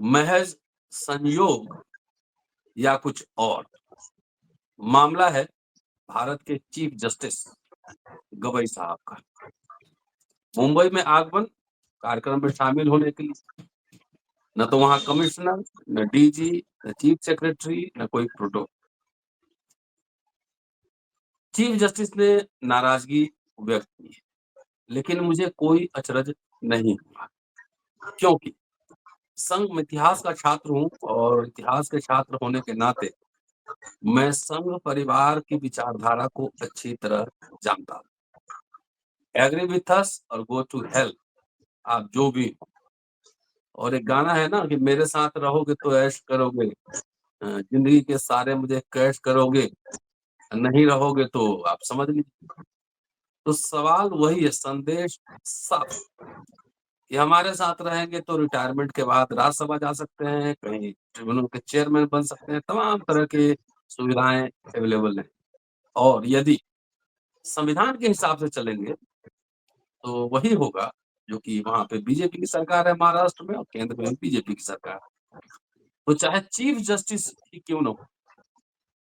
महज संयोग या कुछ और? मामला है भारत के चीफ जस्टिस गवई साहब का। मुंबई में आगमन कार्यक्रम में शामिल होने के लिए, न तो वहां कमिश्नर, न डीजी, न चीफ सेक्रेटरी, न कोई प्रोटोकॉल। चीफ जस्टिस ने नाराजगी व्यक्त की, लेकिन मुझे कोई अचरज नहीं हुआ, क्योंकि संघ में इतिहास का छात्र हूं और इतिहास के छात्र होने के नाते मैं संघ परिवार की विचारधारा को अच्छी तरह जानता हूं। एग्री विथ अस और गो टू हेल्प, आप जो भी हो। और एक गाना है ना कि मेरे साथ रहोगे तो ऐश करोगे, जिंदगी के सारे मुझे कैश करोगे, नहीं रहोगे तो आप समझ लीजिए। तो सवाल वही है, संदेश साफ कि हमारे साथ रहेंगे तो रिटायरमेंट के बाद राज्यसभा जा सकते हैं, कहीं ट्रिब्यूनल के चेयरमैन बन सकते हैं, तमाम तरह की सुविधाएं अवेलेबल हैं। और यदि संविधान के हिसाब से चलेंगे तो वही होगा जो कि वहां पे बीजेपी की सरकार है महाराष्ट्र में, और केंद्र में बीजेपी की सरकार। तो चाहे चीफ जस्टिस ही क्यों न हो,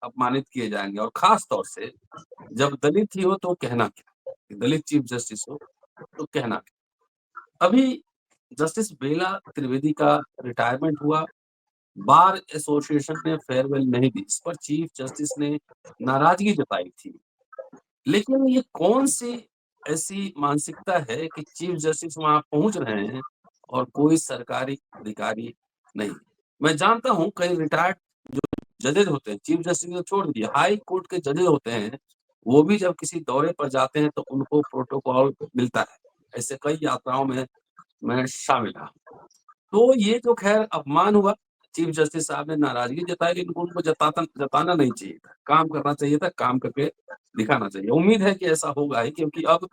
अपमानित किए जाएंगे। और खास तौर से जब दलित ही हो तो कहना क्या, दलित चीफ जस्टिस हो तो कहना क्या। अभी जस्टिस बेला त्रिवेदी का रिटायरमेंट हुआ, बार एसोसिएशन ने फेयरवेल नहीं दी, इस पर चीफ जस्टिस ने नाराजगी जताई थी। लेकिन ये कौन सी ऐसी मानसिकता है कि चीफ जस्टिस वहां पहुंच रहे हैं और कोई सरकारी अधिकारी नहीं? मैं जानता हूं कई रिटायर्ड जजेज होते हैं, चीफ जस्टिस को छोड़ दीजिए, हाई कोर्ट के जजेज होते हैं, वो भी जब किसी दौरे पर जाते हैं तो उनको प्रोटोकॉल मिलता है। ऐसे कई यात्राओं में मैं शामिल रहा। तो ये जो खैर अपमान हुआ, चीफ जस्टिस साहब ने नाराजगी जताई, लेकिन उनको जताना नहीं चाहिए था, काम करना चाहिए था, काम करके दिखाना चाहिए। उम्मीद है कि ऐसा होगा ही, क्योंकि अब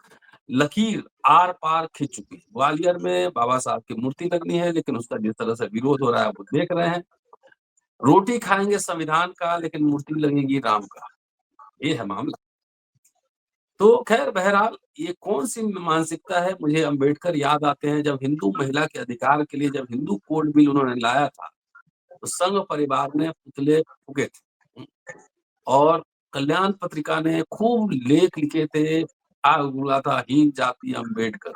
लकीर आर पार खिंच चुकी है। ग्वालियर में बाबा साहब की मूर्ति लगनी है, लेकिन उसका जिस तरह से विरोध हो रहा है वो देख रहे हैं। रोटी खाएंगे संविधान का, लेकिन मूर्ति लगेगी राम का, ये है मामला। तो खैर बहरहाल ये कौन सी मानसिकता है, मुझे अंबेडकर याद आते हैं। जब हिंदू महिला के अधिकार के लिए जब हिंदू कोड बिल उन्होंने लाया था, तो संघ परिवार ने पुतले फूके थे, और कल्याण पत्रिका ने खूब लेख लिखे थे, आग बोला था हीन जाति अंबेडकर।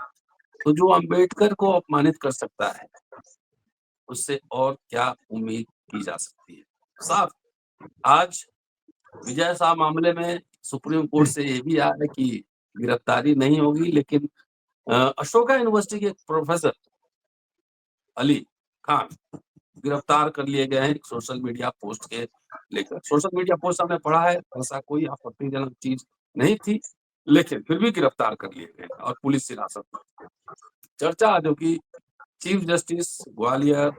तो जो अंबेडकर को अपमानित कर सकता है, उससे और क्या उम्मीद की जा सकती है। साफ आज विजय शाह मामले में सुप्रीम कोर्ट से ये भी आया है कि गिरफ्तारी नहीं होगी, लेकिन अशोका यूनिवर्सिटी के एक प्रोफेसर अली खान गिरफ्तार कर लिए गए हैं एक सोशल मीडिया पोस्ट के लेकर। सोशल मीडिया पोस्ट हमने पढ़ा है, ऐसा कोई आपत्तिजनक चीज नहीं थी, लेकिन फिर भी गिरफ्तार कर लिए गए और पुलिस हिरासत में। चर्चा जो कि चीफ जस्टिस ग्वालियर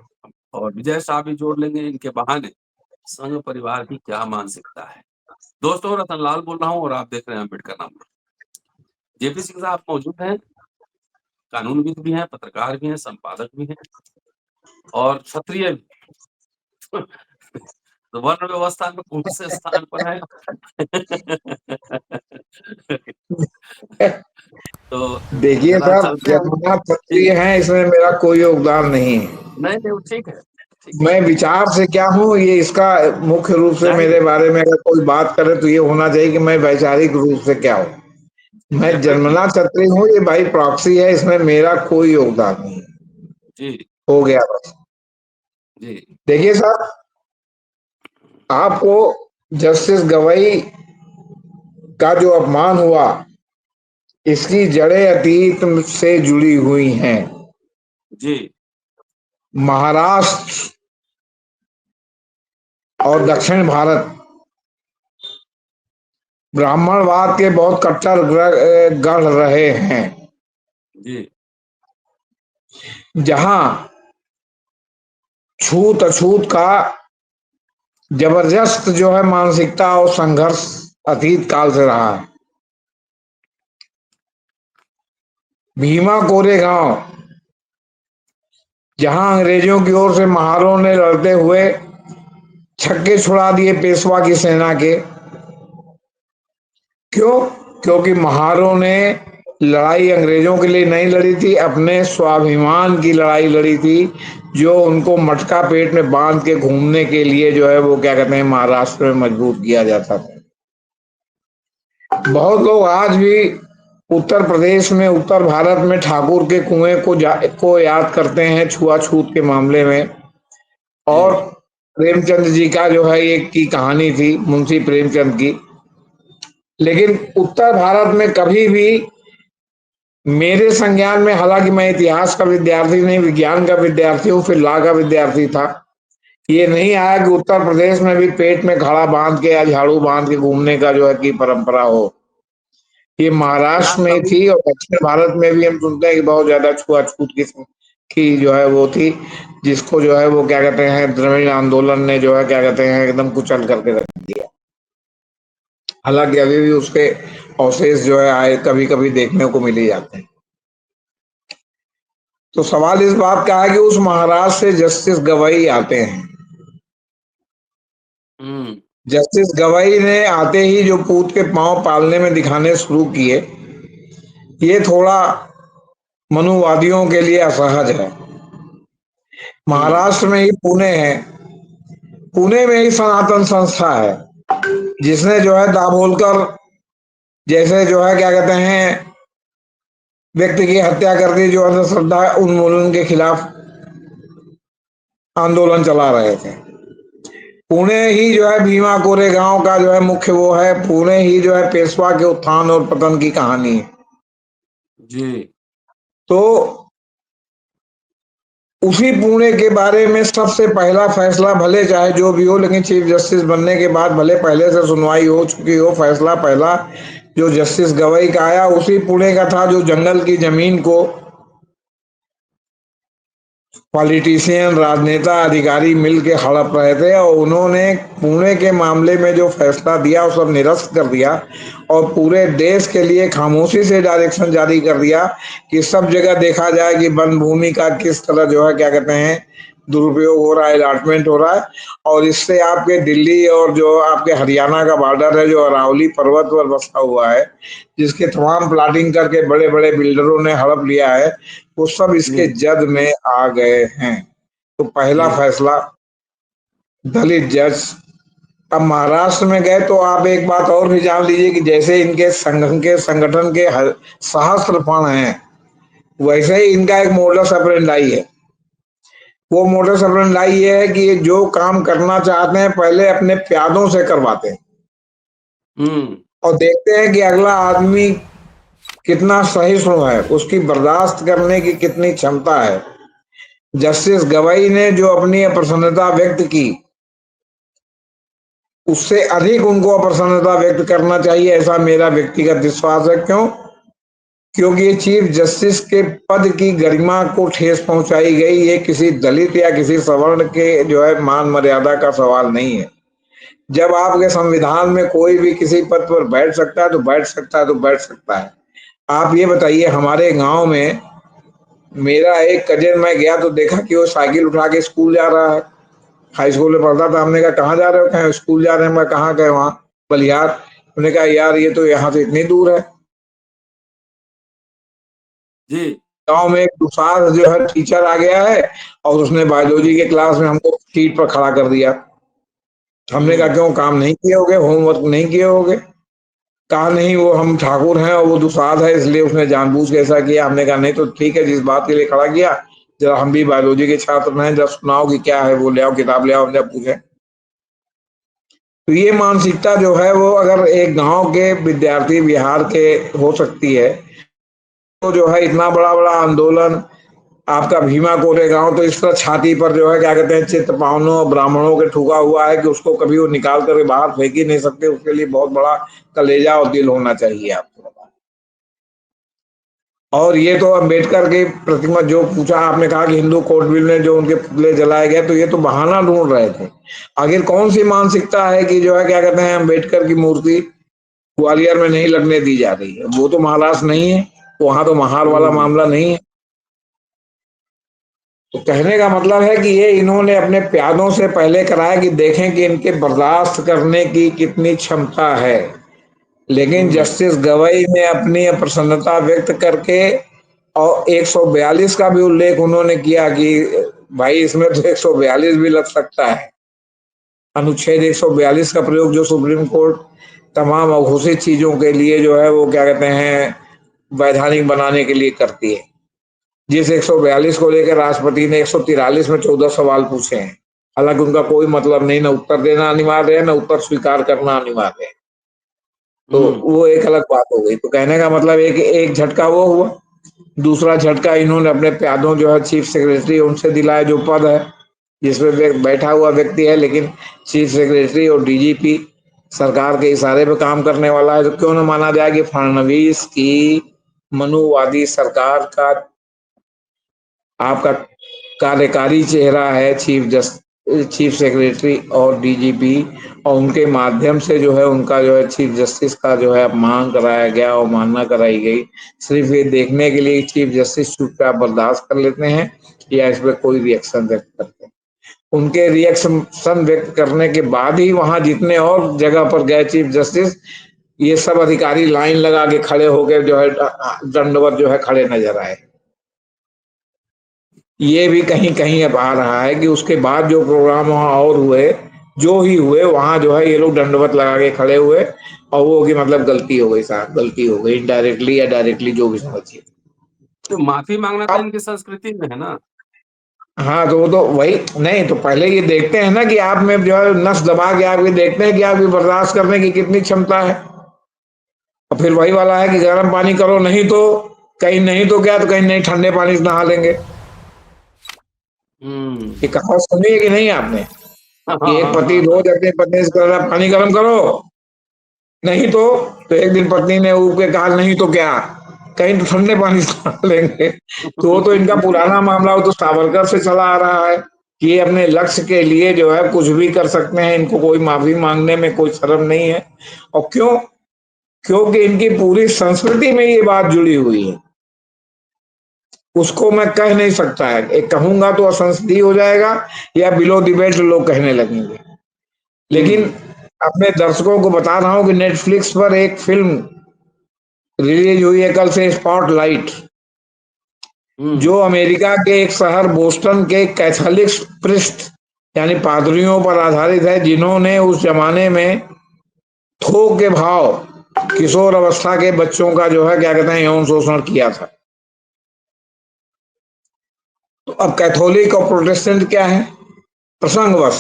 और विजय शाह भी जोड़ लेंगे इनके बहाने, संघ परिवार की क्या मानसिकता है। दोस्तों, रतन लाल बोल रहा हूँ और आप देख रहे हैं अम्बेडकर नाम। जेपी सिंह साहब मौजूद हैं, कानूनविद भी हैं, पत्रकार भी हैं, संपादक भी हैं और क्षत्रिय भी। तो वर्ण व्यवस्था में कौन से स्थान पर है? तो देखिए जरा साहब, चलते हैं। जन्मना जी, क्षत्रिय है, इसमें मेरा कोई योगदान नहीं है। नहीं नहीं, वो ठीक है, ठीक है, मैं विचार से क्या हूँ, ये इसका मुख्य रूप से जाहिर मेरे है, बारे में अगर कोई बात करे तो ये होना चाहिए कि मैं वैचारिक रूप से क्या हूँ। मैं डेफिनेटली। जन्मना क्षत्रिय हूँ, ये भाई प्रॉक्सी है, इसमें मेरा कोई योगदान नहीं है। जी हो गया बस। जी देखिए साहब, आपको जस्टिस गवई का जो अपमान हुआ, इसकी जड़ें अतीत से जुड़ी हुई हैं। जी महाराष्ट्र और दक्षिण भारत ब्राह्मणवाद के बहुत कट्टर गढ़ रहे हैं, जी जहां छूत अछूत का जबरदस्त जो है मानसिकता और संघर्ष अतीत काल से रहा है। भीमा कोरेगांव, जहां अंग्रेजों की ओर से महारों ने लड़ते हुए छक्के छुड़ा दिए पेशवा की सेना के। क्यों? क्योंकि महारों ने लड़ाई अंग्रेजों के लिए नहीं लड़ी थी, अपने स्वाभिमान की लड़ाई लड़ी थी, जो उनको मटका पेट में बांध के घूमने के लिए जो है वो क्या कहते हैं महाराष्ट्र में मजबूर किया जाता था। बहुत लोग आज भी उत्तर प्रदेश में, उत्तर भारत में ठाकुर के कुएं को याद करते हैं छुआछूत के मामले में। और जी, प्रेमचंद जी का जो है एक की कहानी थी, मुंशी प्रेमचंद की। लेकिन उत्तर भारत में कभी भी मेरे संज्ञान में, हालांकि मैं इतिहास का विद्यार्थी नहीं, विज्ञान का विद्यार्थी हूँ, फिर लॉ का विद्यार्थी था, ये नहीं आया कि उत्तर प्रदेश में भी पेट में घड़ा बांध के या झाड़ू बांध के घूमने का जो है की परंपरा हो। ये क्या महाराष्ट्र में ही कभी थी, और दक्षिण भारत में भी हम सुनते हैं कि बहुत ज्यादा छुआछूत की जो है वो थी, जिसको जो है वो क्या कहते हैं द्रविड़ आंदोलन ने जो है क्या कहते हैं एकदम कुचल करके रख दिया। हालांकि अभी भी उसके अवशेष जो है आए कभी कभी देखने को मिल ही जाते हैं। तो सवाल इस बात का है कि उस महाराष्ट्र से जस्टिस गवाई आते हैं। हुँ, जस्टिस गवाई ने आते ही जो पूत के पांव पालने में दिखाने शुरू किए, ये थोड़ा मनुवादियों के लिए असहज है। हुँ, महाराष्ट्र में ही पुणे है, पुणे में ही सनातन संस्था है, जिसने जो है दाभोलकर जैसे जो है क्या कहते हैं व्यक्ति की हत्या कर दी, जो अंधश्रद्धा उन्मूलन के खिलाफ आंदोलन चला रहे थे। पुणे ही जो है भीमा कोरेगांव का जो है मुख्य वो है, पुणे ही जो है पेशवा के उत्थान और पतन की कहानी है। जी, तो उसी पुणे के बारे में सबसे पहला फैसला, भले चाहे जो भी हो, लेकिन चीफ जस्टिस बनने के बाद भले पहले से सुनवाई हो चुकी हो, फैसला पहला जो जस्टिस गवई का आया उसी पुणे का था, जो जंगल की जमीन को पॉलिटिशियन, राजनेता, अधिकारी मिल के हड़प रहे थे, और उन्होंने पुणे के मामले में जो फैसला दिया वो सब निरस्त कर दिया, और पूरे देश के लिए खामोशी से डायरेक्शन जारी कर दिया कि सब जगह देखा जाए कि वन भूमि का किस तरह जो है क्या कहते हैं दुरुपयोग हो रहा है, अलॉटमेंट हो रहा है। और इससे आपके दिल्ली और जो आपके हरियाणा का बॉर्डर है, जो अरावली पर्वत पर बसा हुआ है, जिसके तमाम प्लाटिंग करके बड़े बड़े बिल्डरों ने हड़प लिया है, वो सब इसके जी, जद में आ गए हैं। तो पहला जी, फैसला दलित जज। अब महाराष्ट्र में गए तो आप एक बात और भी जान लीजिए कि जैसे इनके संगठन के सहस्त्र फण हैं, वैसे ही इनका एक मोडस ऑपरेंडाई है। वो मोडस ऑपरेंडाई ये है कि ये जो काम करना चाहते हैं पहले अपने प्यादों से करवाते हैं, हुँ, और देखते हैं कि अगला आदमी कितना सहिष्णु है, उसकी बर्दाश्त करने की कितनी क्षमता है। जस्टिस गवाई ने जो अपनी अप्रसन्नता व्यक्त की, उससे अधिक उनको अप्रसन्नता व्यक्त करना चाहिए, ऐसा मेरा व्यक्तिगत विश्वास है। क्यों? क्योंकि ये चीफ जस्टिस के पद की गरिमा को ठेस पहुंचाई गई। ये किसी दलित या किसी सवर्ण के जो है मान मर्यादा का सवाल नहीं है। जब आपके संविधान में कोई भी किसी पद पर बैठ सकता है तो बैठ सकता है, तो बैठ सकता है। आप ये बताइए, हमारे गांव में मेरा एक कजिन, मैं गया तो देखा कि वो साइकिल उठा के स्कूल जा रहा है। हाई स्कूल में पढ़ता था। हमने कहा कहाँ जा रहे हो? कहीं स्कूल जा रहे हैं। मैं कहाँ गए? वहाँ बलिहार। हमने कहा यार ये तो यहाँ से इतनी दूर है। जी, गांव में एक दुसाध जो है टीचर आ गया है, और उसने बायोलॉजी के क्लास में हमको सीट पर खड़ा कर दिया। हमने कहा हुँ, क्यों, काम नहीं किए होगे, होमवर्क नहीं किए होगे? कहा नहीं, वो हम ठाकुर हैं और वो दुसाध है, इसलिए उसने जानबूझ के ऐसा किया। हमने कहा नहीं तो ठीक है, जिस बात के लिए खड़ा किया, जरा हम भी बायोलॉजी के छात्र हैं, जरा सुनाओ कि क्या है वो, ले आओ किताब, ले आओ, हमने पूछे। तो ये मानसिकता जो है वो अगर एक गांव के विद्यार्थी बिहार के हो सकती है, तो जो है इतना बड़ा बड़ा आंदोलन आपका भीमा कोरेगांव तो इस तरह छाती पर जो है क्या कहते हैं चित्त पावनों ब्राह्मणों के ठुका हुआ है कि उसको कभी वो निकाल कर बाहर फेंक ही नहीं सकते। उसके लिए बहुत बड़ा कलेजा और दिल होना चाहिए आपको। और ये तो अम्बेडकर की प्रतिमा जो पूछा आपने, कहा कि हिंदू कोर्ट बिल में जो उनके पुतले जलाए गए, तो ये तो बहाना ढूंढ रहे थे। आखिर कौन सी मानसिकता है कि जो है क्या कहते हैं अम्बेडकर की मूर्ति ग्वालियर में नहीं लगने दी जा रही है? वो तो महाराष्ट्र नहीं है, वहां तो महार वाला हुँ, मामला नहीं है। तो कहने का मतलब है कि ये इन्होंने अपने प्यादों से पहले कराया कि देखें कि इनके बर्दाश्त करने की कितनी क्षमता है। लेकिन हुँ, जस्टिस गवई ने अपनी अप्रसन्नता व्यक्त करके और 142 का भी उल्लेख उन्होंने किया कि भाई इसमें तो 142 भी लग सकता है। अनुच्छेद 142 का प्रयोग जो सुप्रीम कोर्ट तमाम अघोषित चीजों के लिए जो है वो क्या कहते हैं वैधानिक बनाने के लिए करती है। जिस 142 को लेकर राष्ट्रपति ने 143 में 14 सवाल पूछे हैं। हालांकि उनका कोई मतलब नहीं, ना उत्तर देना अनिवार्य है, ना उत्तर स्वीकार करना अनिवार्य है। तो हुँ, वो एक अलग बात हो गई। तो कहने का मतलब एक एक झटका वो हुआ। दूसरा झटका इन्होंने अपने प्यादों जो है चीफ सेक्रेटरी उनसे दिलाया जो पद है जिसमें बैठा हुआ व्यक्ति है, लेकिन चीफ सेक्रेटरी और डीजीपी सरकार के इशारे पे काम करने वाला है। तो क्यों न माना जाए कि फडणवीस की मनुवादी सरकार का आपका कार्यकारी चेहरा है चीफ सेक्रेटरी और डीजीपी, और उनके माध्यम से जो है उनका जो है चीफ जस्टिस का जो है अपमान कराया गया और मानना कराई गई, सिर्फ ये देखने के लिए चीफ जस्टिस चुपचाप बर्दाश्त कर लेते हैं या इस पर कोई रिएक्शन व्यक्त करते हैं। उनके रिएक्शन व्यक्त करने के बाद ही वहां जितने और जगह पर गए चीफ जस्टिस, ये सब अधिकारी लाइन लगा के खड़े होकर जो है दंडवत जो है खड़े नजर आए। ये भी कहीं कहीं अब आ रहा है कि उसके बाद जो प्रोग्राम वहां और हुए, जो ही हुए वहां जो है ये लोग दंडवत लगा के खड़े हुए, और वो कि मतलब गलती हो गई साहब, गलती हो गई, इनडायरेक्टली या डायरेक्टली जो भी समझिए। तो माफ़ी माँगना तो अब इनकी संस्कृति में है ना। हाँ, तो वो तो वही नहीं, तो पहले ये देखते हैं ना कि आप में जो है नस दबा के आप ये देखते हैं कि आपकी बर्दाश्त करने की कितनी क्षमता है। और फिर वही वाला है कि गर्म पानी करो, नहीं तो कहीं नहीं तो क्या, तो कहीं नहीं ठंडे पानी से नहा लेंगे। ये हुँ। कहावत सुनी है कि नहीं आपने, हाँ, कि हाँ, एक हाँ, पति हाँ, हाँ। रोज अपनी पत्नी से कह रहा है पानी गर्म करो, नहीं तो एक दिन पत्नी ने ऊब के कहा नहीं तो क्या, कहीं तो ठंडे पानी से नहा लेंगे। तो वो तो इनका पुराना मामला, वो तो सावरकर से चला आ रहा है कि ये अपने लक्ष्य के लिए जो है कुछ भी कर सकते हैं, इनको कोई माफी मांगने में कोई शर्म नहीं है। और क्यों? क्योंकि इनकी पूरी संस्कृति में ये बात जुड़ी हुई है। उसको मैं कह नहीं सकता है, एक कहूंगा तो असंसदीय हो जाएगा या बिलो द बेल्ट लोग कहने लगेंगे। लेकिन हुँ, अपने दर्शकों को बता रहा हूं कि नेटफ्लिक्स पर एक फिल्म रिलीज हुई है कल से, स्पॉटलाइट, हुँ, जो अमेरिका के एक शहर बोस्टन के कैथोलिक प्रिस्ट यानी पादरियों पर आधारित है, जिन्होंने उस जमाने में थोक के भाव किशोर अवस्था के बच्चों का जो है क्या कहते हैं यौन शोषण किया था। तो अब कैथोलिक और प्रोटेस्टेंट क्या है? प्रसंगवश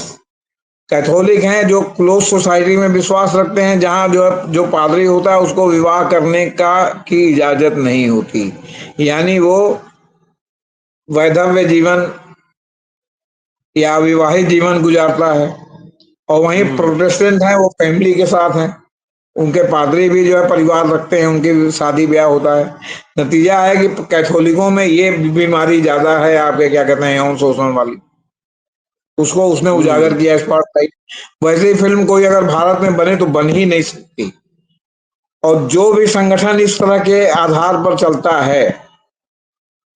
कैथोलिक हैं जो क्लोज सोसाइटी में विश्वास रखते हैं, जहां जो है जो पादरी होता है उसको विवाह करने का की इजाजत नहीं होती, यानी वो वैधव्य जीवन या विवाहित जीवन गुजारता है। और वहीं हुँ, प्रोटेस्टेंट हैं वो फैमिली के साथ हैं, उनके पादरी भी जो है परिवार रखते हैं, उनकी शादी ब्याह होता है। नतीजा है कि कैथोलिकों में ये बीमारी ज्यादा है, आपके क्या कहते हैं यौन शोषण वाली। उसको उसने हुँ, उजागर किया स्पॉटलाइट। वैसे ही फिल्म कोई अगर भारत में बने तो बन ही नहीं सकती। और जो भी संगठन इस तरह के आधार पर चलता है,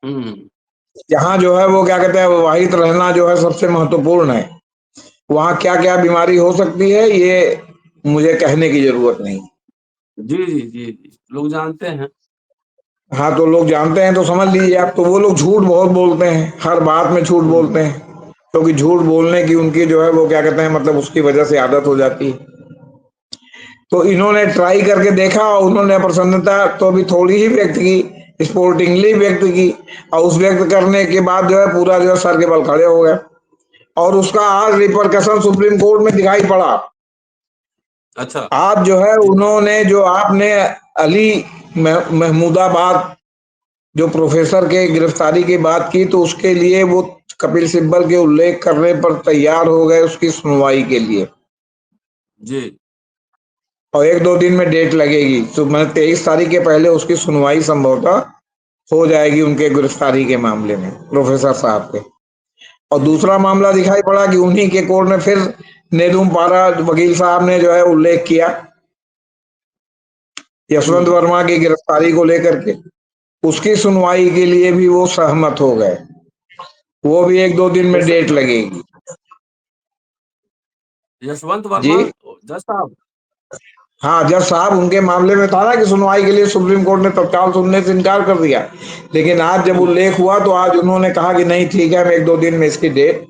हुँ। जहां जो है वो क्या कहते हैं विवाहित रहना जो है सबसे महत्वपूर्ण है, वहां क्या क्या बीमारी हो सकती है ये मुझे कहने की जरूरत नहीं। जी, जी, जी, जी। लोग जानते हैं। हाँ, तो लोग जानते हैं तो समझ लीजिए आप। तो वो लोग झूठ बहुत बोलते हैं, हर बात में झूठ हुँ, बोलते हैं, क्योंकि झूठ बोलने की उनकी जो है वो क्या कहते हैं मतलब उसकी वजह से आदत हो जाती है। तो इन्होंने ट्राई करके देखा और उन्होंने प्रसन्नता तो अभी थोड़ी ही व्यक्त की, स्पोर्टिंगली व्यक्त की, और उस व्यक्त करने के बाद जो है पूरा जो है सर के बल खड़े हो गए। और उसका आज रिपरकशन सुप्रीम कोर्ट में दिखाई पड़ा। अच्छा। आज जो है उन्होंने जो आपने अली महमूदाबाद जो प्रोफेसर के गिरफ्तारी की बात की, तो उसके लिए वो कपिल सिब्बल के उल्लेख करने पर तैयार हो गए उसकी सुनवाई के लिए। जी। और एक दो दिन में डेट लगेगी, तो मैं 23 तारीख के पहले उसकी सुनवाई संभवतः हो जाएगी उनके गिरफ्तारी के मामले में, प्रोफेसर साहब के। और जी। दूसरा मामला दिखाई पड़ा कि उन्हीं के कोर्ट में फिर नेदुम पारा वकील साहब ने जो है उल्लेख किया यशवंत हुँ। वर्मा की गिरफ्तारी को लेकर के। उसकी सुनवाई के लिए भी वो सहमत हो गए। वो भी एक दो दिन में यश डेट लगेगी। यशवंत जी। वर्मा जज साहब? हाँ, जज साहब उनके मामले में था ना कि सुनवाई के लिए सुप्रीम कोर्ट ने तत्काल सुनने से इनकार कर दिया। लेकिन आज जब हुँ, उल्लेख हुआ तो आज उन्होंने कहा कि नहीं ठीक है, हम 1-2 दिन में इसकी डेट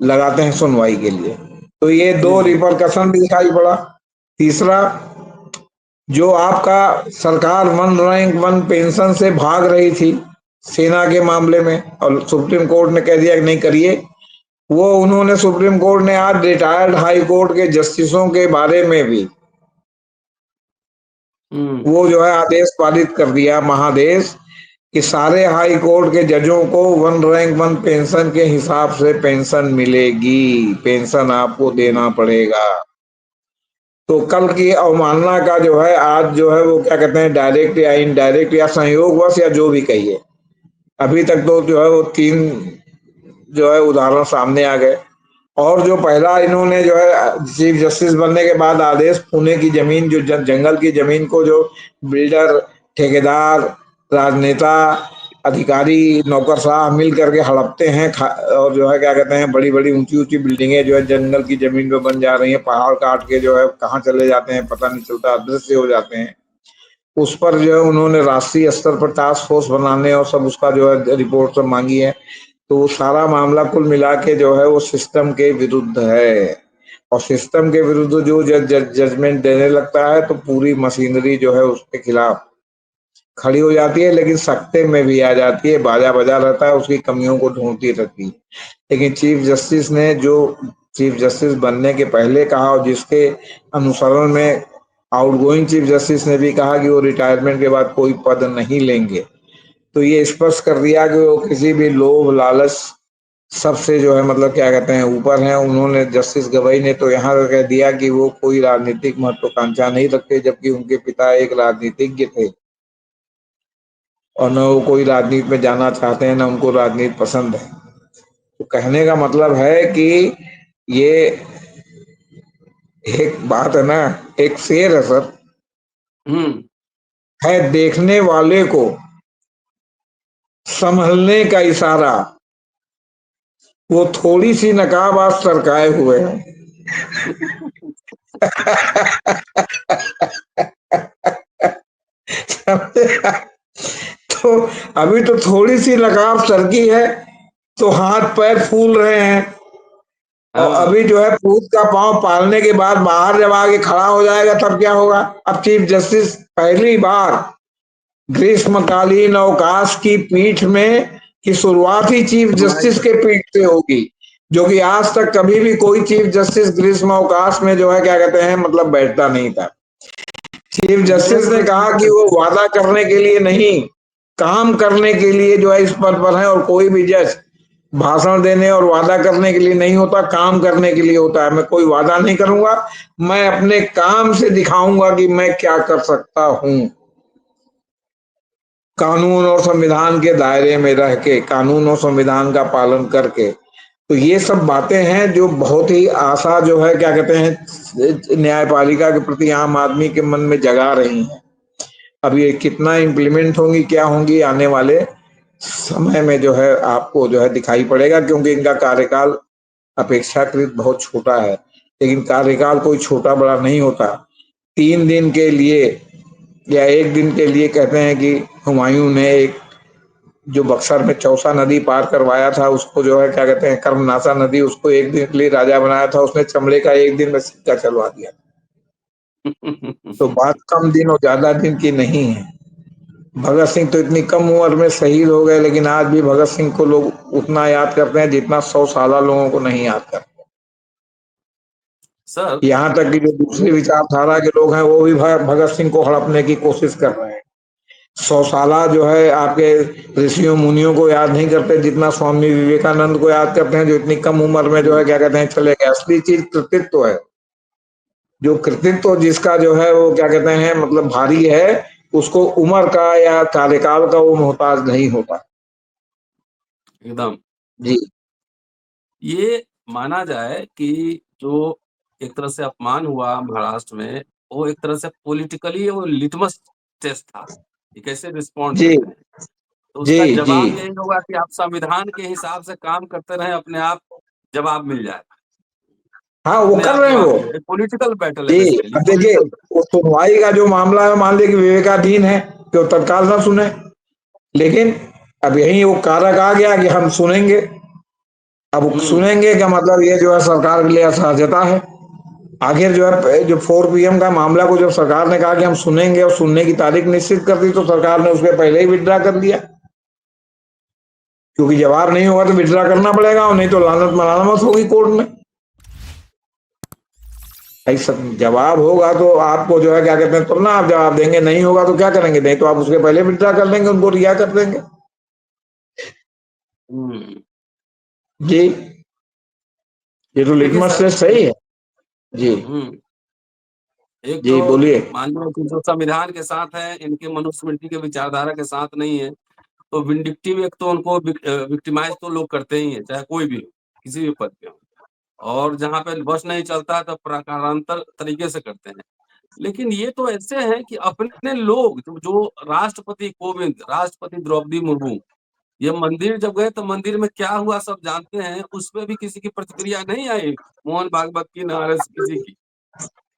लगाते हैं सुनवाई के लिए। तो ये जी, 2 जी। रिपरकशन भी दिखाई पड़ा। तीसरा, जो आपका सरकार वन रैंक वन पेंशन से भाग रही थी सेना के मामले में और सुप्रीम कोर्ट ने कह दिया कि नहीं करिए, वो उन्होंने सुप्रीम कोर्ट ने आज रिटायर्ड हाई कोर्ट के जस्टिसों के बारे में भी हुँ, वो जो है आदेश पारित कर दिया, महादेश, कि सारे हाई कोर्ट के जजों को वन रैंक वन पेंशन के हिसाब से पेंशन मिलेगी, पेंशन आपको देना पड़ेगा। तो कल की अवमानना का जो है आज जो है वो क्या कहते हैं, डायरेक्ट या इनडायरेक्ट या संयोगवश या जो भी कहिए, अभी तक तो जो है वो 3 जो है उदाहरण सामने आ गए। और जो पहला इन्होंने जो है चीफ जस्टिस बनने के बाद आदेश, पुणे की जमीन जो जंगल की जमीन को जो बिल्डर, ठेकेदार, राजनेता, अधिकारी, नौकरशाह मिल करके हड़पते हैं, और जो है क्या कहते हैं, बड़ी बड़ी ऊंची ऊंची बिल्डिंगें जो है जंगल की जमीन पे बन जा रही हैं, पहाड़ काट के जो है कहाँ चले जाते हैं पता नहीं चलता, अदृश्य हो जाते हैं। उस पर जो है उन्होंने राष्ट्रीय स्तर पर टास्क फोर्स बनाने और सब उसका जो है रिपोर्ट सब मांगी है। तो वो सारा मामला कुल मिला के जो है वो सिस्टम के विरुद्ध है, और सिस्टम के विरुद्ध जो जजमेंट देने लगता है तो पूरी मशीनरी जो है उसके खिलाफ खड़ी हो जाती है, लेकिन सख्ते में भी आ जाती है, बाजा बजा रहता है, उसकी कमियों को ढूंढती रहती है। लेकिन चीफ जस्टिस ने जो चीफ जस्टिस बनने के पहले कहा और जिसके अनुसरण में आउटगोइंग चीफ जस्टिस ने भी कहा कि वो रिटायरमेंट के बाद कोई पद नहीं लेंगे, तो ये स्पष्ट कर दिया कि वो किसी भी लोभ लालच सबसे जो है मतलब क्या कहते हैं ऊपर हैं। उन्होंने जस्टिस गवई ने तो यहाँ कह दिया कि वो कोई राजनीतिक महत्वाकांक्षा नहीं रखते, जबकि उनके पिता एक राजनीतिज्ञ थे और न वो कोई राजनीति में जाना चाहते हैं, न उनको राजनीति पसंद है। तो कहने का मतलब है कि ये एक बात है ना, एक शेर है सर, हुँ, है देखने वाले को संभलने का इशारा, वो थोड़ी सी नकाब आज सरकाए हुए हैं। तो अभी तो थोड़ी सी नकाब सरकी है तो हाथ पैर फूल रहे हैं, और हाँ, अभी जो है पूत का पांव पालने के बाद बाहर जब आके खड़ा हो जाएगा तब क्या होगा। अब चीफ जस्टिस पहली बार ग्रीष्मकालीन अवकाश की पीठ में की शुरुआत ही चीफ सुनाई जस्टिस के पीठ से होगी, जो कि आज तक कभी भी कोई चीफ जस्टिस ग्रीष्म अवकाश में जो है क्या कहते हैं मतलब बैठता नहीं था। चीफ जस्टिस ने बिल्कुल कहा ठीक कि है। वो वादा करने के लिए नहीं, काम करने के लिए जो है इस पद पर है, और कोई भी जज भाषण देने और वादा करने के लिए नहीं होता, काम करने के लिए होता है। मैं कोई वादा नहीं करूंगा, मैं अपने काम से दिखाऊंगा कि मैं क्या कर सकता हूं, कानून और संविधान के दायरे में रह के, कानून और संविधान का पालन करके। तो ये सब बातें हैं जो बहुत ही आशा जो है क्या कहते हैं न्यायपालिका के प्रति आम आदमी के मन में जगा रही है। अब ये कितना इम्प्लीमेंट होंगी, क्या होंगी, आने वाले समय में जो है आपको जो है दिखाई पड़ेगा, क्योंकि इनका कार्यकाल अपेक्षाकृत बहुत छोटा है। लेकिन कार्यकाल कोई छोटा बड़ा नहीं होता। 3 दिन के लिए या 1 दिन के लिए कहते हैं कि हुमायूं ने एक जो बक्सर में चौसा नदी पार करवाया था उसको जो है क्या कहते हैं कर्मनाशा नदी, उसको 1 दिन के लिए राजा बनाया था, उसने चमड़े का 1 दिन में सिक्का चलवा दिया। तो बात कम दिन और ज्यादा दिन की नहीं है। भगत सिंह तो इतनी कम उम्र में शहीद हो गए, लेकिन आज भी भगत सिंह को लोग उतना याद करते हैं जितना 100 साल लोगों को नहीं याद करते। सर यहाँ तक कि जो दूसरी ये विचारधारा के लोग हैं वो भी भगत सिंह को हड़पने की कोशिश कर रहे हैं। 100 साल जो है आपके ऋषियों मुनियों को याद नहीं करते जितना स्वामी विवेकानंद को याद करते हैं, जो इतनी कम उम्र में जो है हुँ, क्या कहते हैं चले गए। असली चीज कृतित्व है, जो कृतित्व जिसका जो है वो क्या कहते हैं मतलब भारी है, उसको उम्र का या कार्यकाल का वो मोहताज नहीं होता। एकदम। जी ये माना जाए कि जो एक तरह से अपमान हुआ महाराष्ट्र में, वो एक तरह से पॉलिटिकली वो लिटमस टेस्ट था, कि कैसे रिस्पॉन्ड जी करते हैं। तो जी उसका जी जवाब यही होगा कि आप संविधान के हिसाब से काम करते रहें, अपने आप जवाब मिल जाएगा। हाँ, वो अपने कर आप रहे हैं जवाब वो। दिया। एक पॉलिटिकल बैटल है जी, बेसिकली, अब देखिए, पॉलिटिकल। वो सुनवाई का जो मामला है, मान लीजिए कि विवेकाधीन है, कि वो तत्काल ना सुने, लेकिन अब यही वो कारक आ गया कि हम सुनेंगे। अब वो हम्म। सुनेंगे का मतलब ये जो है सरकार के लिए असहजता है। आखिर जो है जो 4 PM का मामला को जब सरकार ने कहा कि हम सुनेंगे और सुनने की तारीख निश्चित कर दी, तो सरकार ने उसके पहले ही विड्रा कर दिया, क्योंकि जवाब नहीं होगा तो विड्रा करना पड़ेगा, और नहीं तो लानत मलामत होगी कोर्ट में। भाई सब जवाब होगा तो आपको जो है क्या कहते हैं, तब ना आप जवाब देंगे, नहीं होगा तो क्या करेंगे, नहीं तो आप उसके पहले विड्रा कर लेंगे, उनको रिहा कर देंगे। हम्म। जी, ये तो देखिए लिटमस सर, टेस्ट सही है। जी। हम्म, एक तो जी बोलिए। मान लो कि जो संविधान के साथ है, इनके मनुस्मृति के विचारधारा के साथ नहीं है, तो विंडिक्टिव एक तो उनको विक्टिमाइज तो लोग करते ही हैं, चाहे कोई भी हो, किसी भी पद पे हो। और जहां पे बस नहीं चलता तो प्रकारांतर तरीके से करते हैं। लेकिन ये तो ऐसे है कि अपने लोग जो राष्ट्रपति कोविंद, राष्ट्रपति द्रौपदी मुर्मू, ये मंदिर जब गए तो मंदिर में क्या हुआ सब जानते हैं, उस पर भी किसी की प्रतिक्रिया नहीं आई, मोहन भागवत की, न आर एस किसी की।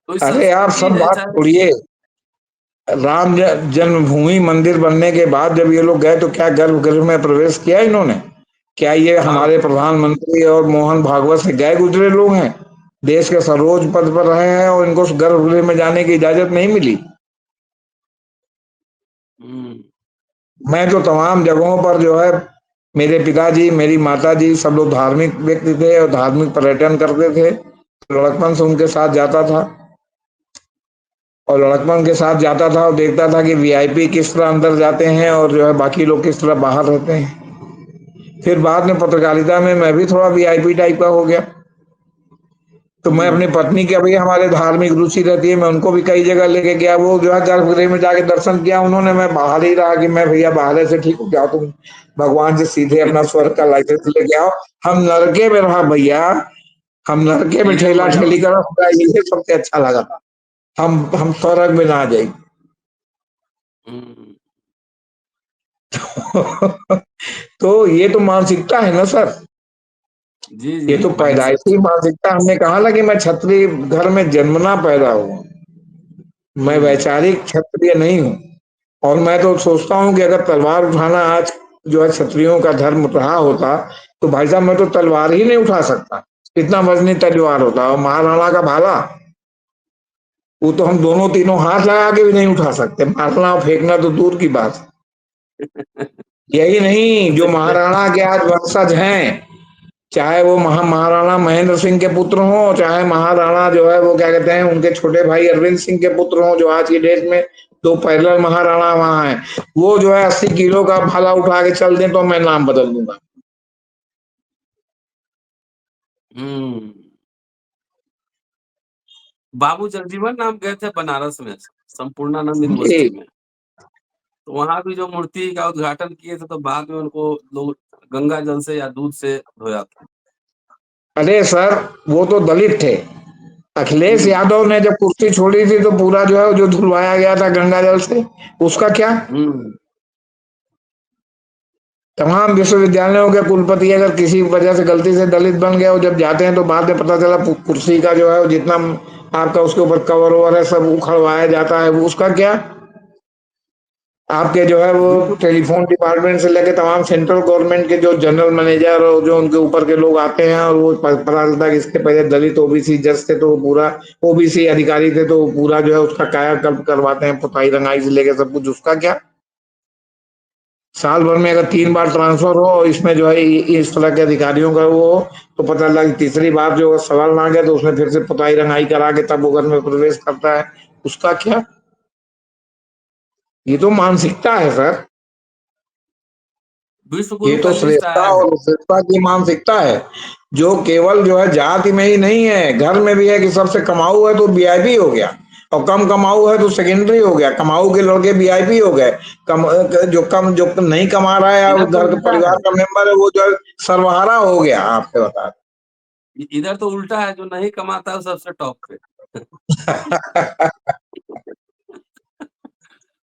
तो ये अरे आप संस्कृति सब है, बात चाहे। छोड़िए, राम जन्मभूमि मंदिर बनने के बाद जब ये लोग गए तो क्या गर्भगृह में प्रवेश किया इन्होंने? क्या ये हाँ। हमारे प्रधानमंत्री और मोहन भागवत से गए गुजरे लोग हैं? देश के सर्वोच्च पद पर रहे हैं और इनको उस गर्भगृह में जाने की इजाजत नहीं मिली? हम्म। मैं तो तमाम जगहों पर जो है, मेरे पिताजी, मेरी माताजी, सब लोग धार्मिक व्यक्ति थे और धार्मिक पर्यटन करते थे, लड़कपन से उनके साथ जाता था, और लड़कपन के साथ जाता था और देखता था कि वीआईपी किस तरह अंदर जाते हैं और जो है बाकी लोग किस तरह बाहर रहते हैं। फिर बाद में पत्रकारिता में मैं भी थोड़ा वीआईपी टाइप का हो गया, तो मैं अपनी हम्म। पत्नी की, अभी हमारे धार्मिक रुचि रहती है, मैं उनको भी कई जगह लेके गया। वो जो है गर्भगृह में जाके दर्शन किया उन्होंने, मैं बाहर ही रहा कि मैं भैया बाहर से ठीक हो जाओ, तुम भगवान से सीधे अपना स्वर्ग का लाइसेंस लेके आओ। हम नरके में रहा भैया, हम नरके में ये ठेला बढ़िया ठेली बात। करा, ये सबसे अच्छा लगा था। हम स्वर्ग में ना जाए। हम्म। तो ये तो मानसिकता है ना सर, जी ये जी, तो पैदाइशी माइंडसेट। मानसिकता। हमने कहा ना कि मैं क्षत्रिय घर में जन्मना पैदा हुआ, मैं हम्म। वैचारिक क्षत्रिय नहीं हूँ। और मैं तो सोचता हूँ कि अगर तलवार उठाना आज जो है क्षत्रियों का धर्म रहा होता, तो भाई साहब मैं तो तलवार ही नहीं उठा सकता, इतना वजनी तलवार होता। और महाराणा का भाला, वो तो हम दोनों तीनों हाथ लगा के भी नहीं उठा सकते, मारना और फेंकना तो दूर की बात है। यही नहीं, जो देखिए। महाराणा के आज वंशज हैं, चाहे वो महाराणा महेंद्र सिंह के पुत्र हों, चाहे महाराणा जो है वो क्या कहते हैं उनके छोटे भाई अरविंद सिंह के पुत्र हों, जो आज की डेट में दो पैरेलल महाराणा वहां हैं, वो जो है 80 किलो का भाला उठा के चल दें तो मैं नाम बदल दूंगा। हम्म। बाबू जगजीवन नाम गए थे बनारस में, संपूर्णानंद जी। यूनिवर्सिटी में। तो वहां भी जो मूर्ति का उद्घाटन किए थे, तो बाद में उनको लोग गंगा जल से या दूध से धोया था। अरे सर, वो तो दलित थे। अखिलेश हम्म। यादव ने जब कुर्सी छोड़ी थी तो पूरा जो है जो धुलवाया गया था गंगा जल से, उसका क्या? हम्म। तमाम विश्वविद्यालयों के कुलपति अगर किसी वजह से गलती से दलित बन गए और जब जाते हैं तो बाद में पता चला कुर्सी का जो है जितना आपका उसके ऊपर कवर ओवर है सब उखड़वाया जाता है, वो उसका क्या? आपके जो है वो बिल्कुल। टेलीफोन डिपार्टमेंट से लेके तमाम सेंट्रल गवर्नमेंट के जो जनरल मैनेजर और जो उनके ऊपर के लोग आते हैं, और वो पता चलता है कि इसके पहले दलित ओबीसी जज थे, तो वो पूरा ओबीसी अधिकारी थे, तो वो पूरा जो है उसका कायाकल्प करवाते हैं, पुताई रंगाई से लेके सब कुछ, उसका क्या? साल भर में अगर 3 बार ट्रांसफर हो, इसमें जो है इस तरह के अधिकारियों का वो हो, तो पता लगा कि तीसरी बार जो सवाल ना गया तो उसमें फिर से पुताई रंगाई करा के तब वो घर में प्रवेश करता है, उसका क्या? ये तो मानसिकता है सर, विश्व ये गुरु तो का लिस्ट श्रेष्ठता आया है। और श्रेष्ठता की मानसिकता है, जो केवल जो है जाति में ही नहीं है, घर में भी है, कि सबसे कमाऊ है तो वीआईपी हो गया, और कम कमाऊ है तो सेकेंडरी हो गया, कमाऊ के लड़के वीआईपी हो गए, कम जो नहीं कमा रहा है या इधर तो घर के उल्टा परिवार है। का मेंबर है वो जो है सर्वहारा हो गया, आपसे बता इधर तो उल्टा है, जो नहीं कमाता है वो सबसे टॉप पे। दें।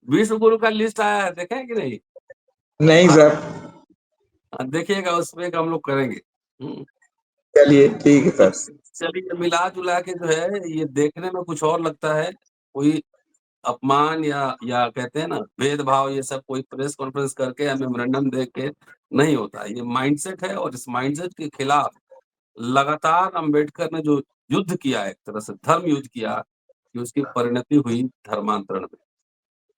विश्व गुरु का लिस्ट आया है, देखें कि नहीं? नहीं भारत। सर। हाँ, देखिएगा, उसमें हम लोग करेंगे। हम्म। चलिए ठीक है सर। चलिए मिला-जुला के जो है ये देखने में कुछ और लगता है, कोई अपमान या कहते हैं ना भेदभाव ये सब कोई प्रेस कॉन्फ्रेंस करके या मेमोरेंडम दे के नहीं होता है। ये माइंडसेट है और इस माइंडसेट के खिलाफ लगातार अम्बेडकर ने जो युद्ध किया है, एक तरह से धर्म युद्ध किया, कि उसकी परिणति हुई धर्मांतरण में।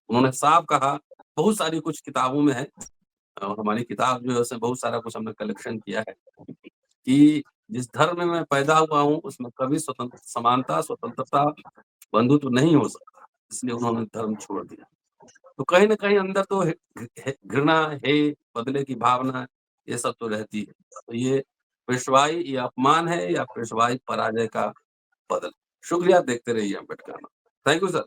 उन्होंने साफ कहा, बहुत सारी कुछ किताबों में है हमारी किताब जो है उसमें बहुत सारा कुछ हमने कलेक्शन किया है, कि जिस धर्म में मैं पैदा हुआ हूँ, उसमें कभी समानता, स्वतंत्रता, बंधुत्व नहीं हो सकता। इसलिए उन्होंने धर्म छोड़ दिया। तो कहीं न कहीं अंदर तो घृणा, हेय, बदले की भावना ये सब तो रहती है। तो ये पेशवाई या अपमान है या पेशवाई पराजय का बदल। शुक्रिया, देखते रहिए अम्बेडकर। Thank you sir.